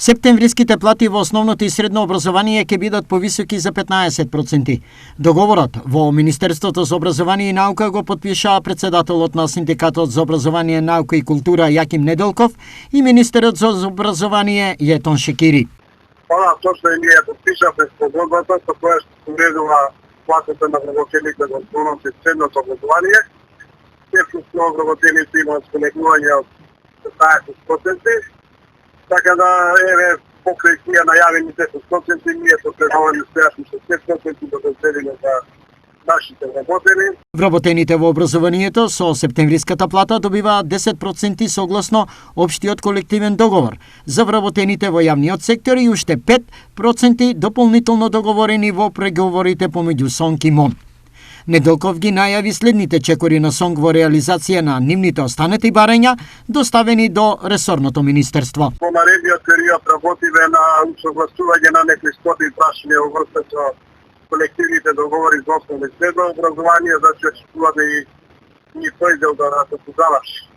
Септемвриските плати во основното и средно образование ќе бидат повисоки за 15%. Договорот во Министерството за образование и наука го потпишаа председателот на Синдикатот за образование, наука и култура Јаким Неделков и министерот за образование Јетон Шекири. Она точно и ние подпишавме спогодбата со која што уредува платите на вработените во основното и средното образование. Ефективно вработените имаат спонегнување од 15%. Така да, еве, покрај тие најавени 10%, ние потребуваме настојашни со 5% да доселиме за нашите вработени. Вработените во образованието со септемвриската плата добиваат 10% согласно општиот колективен договор. За вработените во јавниот сектор и уште 5% дополнително договорени во преговорите помеѓу СОНК и МОН. Неделков ги најави следните чекори на СОНК во реализација на нивните останати барања, доставени до ресорното министерство. Во наредниот период работиме на усогласување на некои стоти прашања во врска со колективните договори за основно и средно образование, значи очекуваме и тој дел да се заврши.